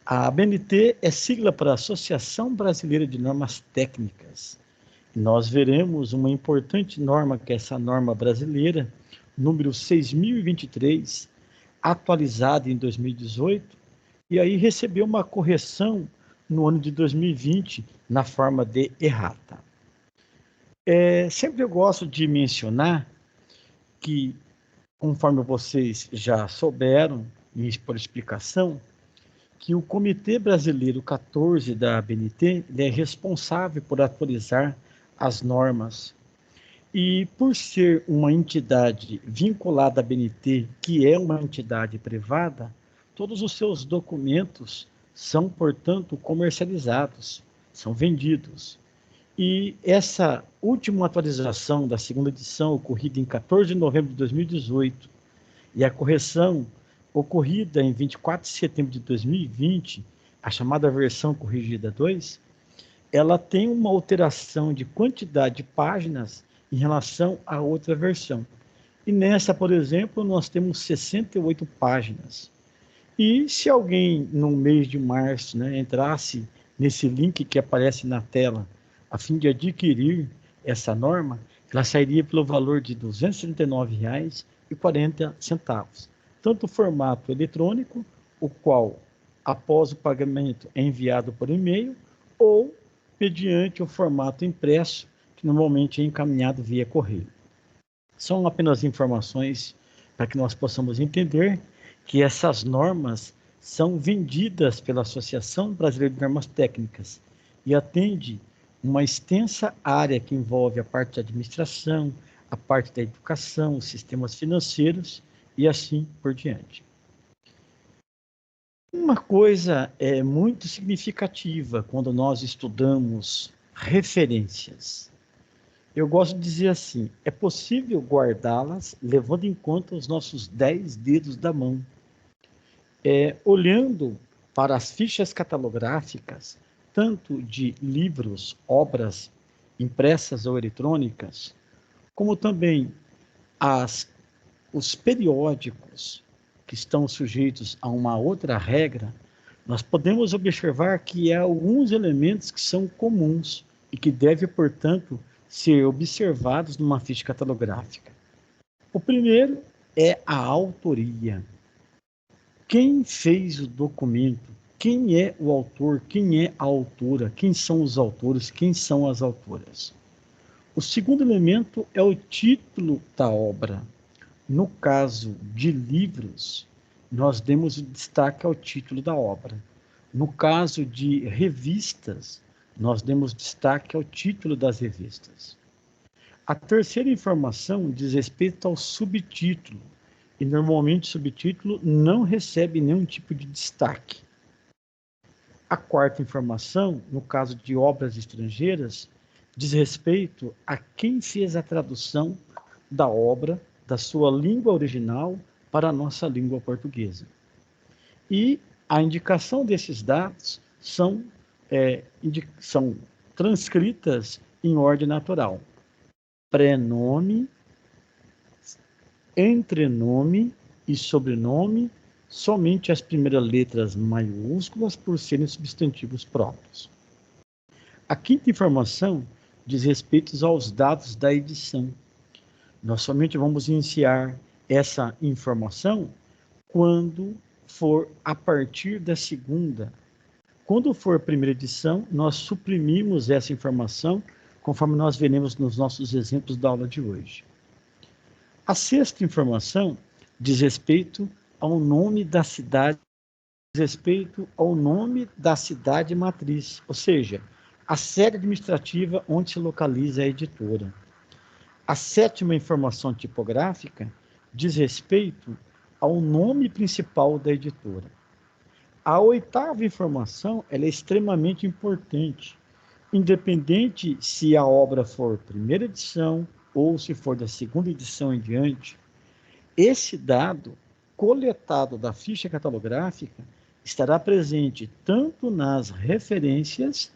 A ABNT é sigla para Associação Brasileira de Normas Técnicas. Nós veremos uma importante norma, que é essa norma brasileira, número 6023, atualizada em 2018, e aí recebeu uma correção no ano de 2020, na forma de errata. Sempre eu gosto de mencionar que, conforme vocês já souberam, por explicação, que o Comitê Brasileiro 14 da ABNT é responsável por atualizar as normas. E por ser uma entidade vinculada à ABNT, que é uma entidade privada, todos os seus documentos são, portanto, comercializados, são vendidos. E essa última atualização da segunda edição, ocorrida em 14 de novembro de 2018, e a correção ocorrida em 24 de setembro de 2020, a chamada versão corrigida 2, ela tem uma alteração de quantidade de páginas em relação à outra versão. E nessa, por exemplo, nós temos 68 páginas. E se alguém, no mês de março, entrasse nesse link que aparece na tela, a fim de adquirir essa norma, ela sairia pelo valor de R$ 239,40, tanto o formato eletrônico, o qual, após o pagamento, é enviado por e-mail, ou mediante o formato impresso, que normalmente é encaminhado via correio. São apenas informações para que nós possamos entender que essas normas são vendidas pela Associação Brasileira de Normas Técnicas e atende uma extensa área que envolve a parte da administração, a parte da educação, os sistemas financeiros e assim por diante. Uma coisa muito significativa quando nós estudamos referências. Eu gosto de dizer assim, é possível guardá-las levando em conta os nossos 10 dedos da mão. Olhando para as fichas catalográficas, tanto de livros, obras impressas ou eletrônicas, como também os periódicos que estão sujeitos a uma outra regra, nós podemos observar que há alguns elementos que são comuns e que devem, portanto, ser observados numa ficha catalográfica. O primeiro é a autoria. Quem fez o documento? Quem é o autor? Quem é a autora? Quem são os autores? Quem são as autoras? O segundo elemento é o título da obra. No caso de livros, nós demos o destaque ao título da obra. No caso de revistas, nós demos destaque ao título das revistas. A terceira informação diz respeito ao subtítulo, e normalmente o subtítulo não recebe nenhum tipo de destaque. A quarta informação, no caso de obras estrangeiras, diz respeito a quem fez a tradução da obra da sua língua original para a nossa língua portuguesa. E a indicação desses dados são transcritas em ordem natural. Prenome, entrenome e sobrenome, somente as primeiras letras maiúsculas por serem substantivos próprios. A quinta informação diz respeito aos dados da edição. Nós somente vamos iniciar essa informação quando for a partir da segunda. Quando for a primeira edição, nós suprimimos essa informação, conforme nós veremos nos nossos exemplos da aula de hoje. A sexta informação diz respeito ao nome da cidade, matriz, ou seja, a sede administrativa onde se localiza a editora. A sétima informação tipográfica diz respeito ao nome principal da editora. A oitava informação ela é extremamente importante, independente se a obra for primeira edição ou se for da segunda edição em diante. Esse dado coletado da ficha catalográfica estará presente tanto nas referências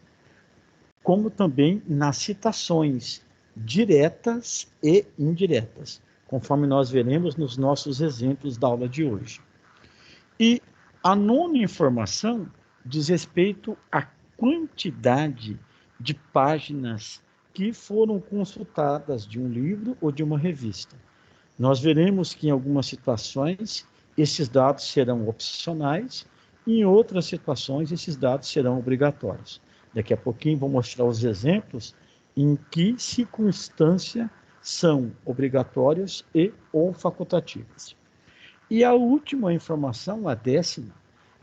como também nas citações diretas e indiretas, conforme nós veremos nos nossos exemplos da aula de hoje. E a nona informação diz respeito à quantidade de páginas que foram consultadas de um livro ou de uma revista. Nós veremos que em algumas situações esses dados serão opcionais e em outras situações esses dados serão obrigatórios. Daqui a pouquinho vou mostrar os exemplos em que circunstância são obrigatórios e ou facultativos. E a última informação, a 10ª,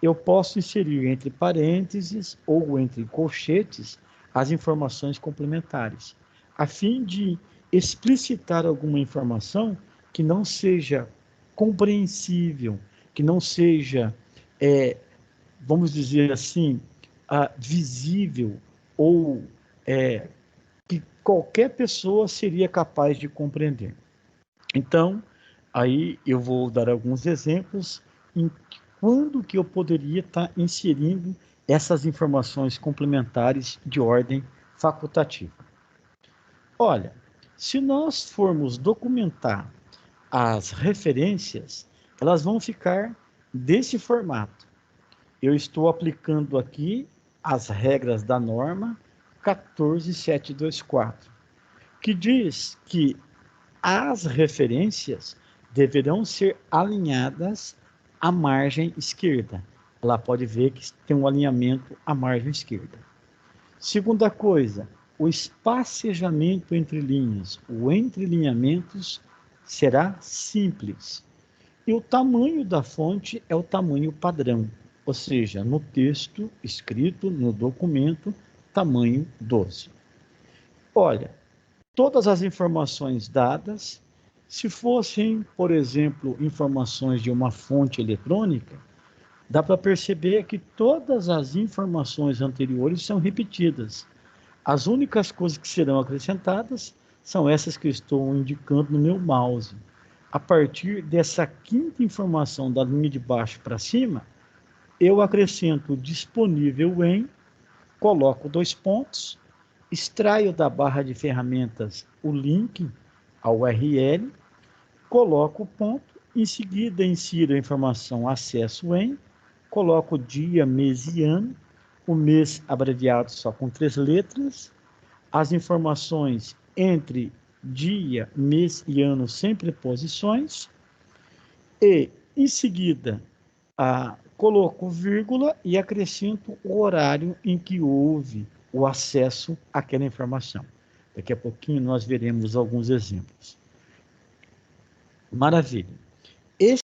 eu posso inserir entre parênteses ou entre colchetes as informações complementares, a fim de explicitar alguma informação que não seja compreensível, que não seja, vamos dizer assim, visível ou que qualquer pessoa seria capaz de compreender. Então, aí eu vou dar alguns exemplos em quando que eu poderia estar inserindo essas informações complementares de ordem facultativa. Olha, se nós formos documentar as referências, elas vão ficar desse formato. Eu estou aplicando aqui as regras da norma 14724, que diz que as referências deverão ser alinhadas à margem esquerda. Ela pode ver que tem um alinhamento à margem esquerda. Segunda coisa, o espacejamento entre linhas, o entre linhamentos será simples. E o tamanho da fonte é o tamanho padrão, ou seja, no texto escrito, no documento, tamanho 12. Olha, todas as informações dadas, se fossem, por exemplo, informações de uma fonte eletrônica, dá para perceber que todas as informações anteriores são repetidas. As únicas coisas que serão acrescentadas são essas que eu estou indicando no meu mouse. A partir dessa quinta informação da linha de baixo para cima, eu acrescento disponível em, coloco 2 pontos, extraio da barra de ferramentas o link ao URL, coloco o ponto, em seguida insiro a informação acesso em, coloco dia, mês e ano, o mês abreviado só com 3 letras, as informações entre dia, mês e ano sem preposições, e em seguida coloco vírgula e acrescento o horário em que houve o acesso àquela informação. Daqui a pouquinho nós veremos alguns exemplos. Maravilha.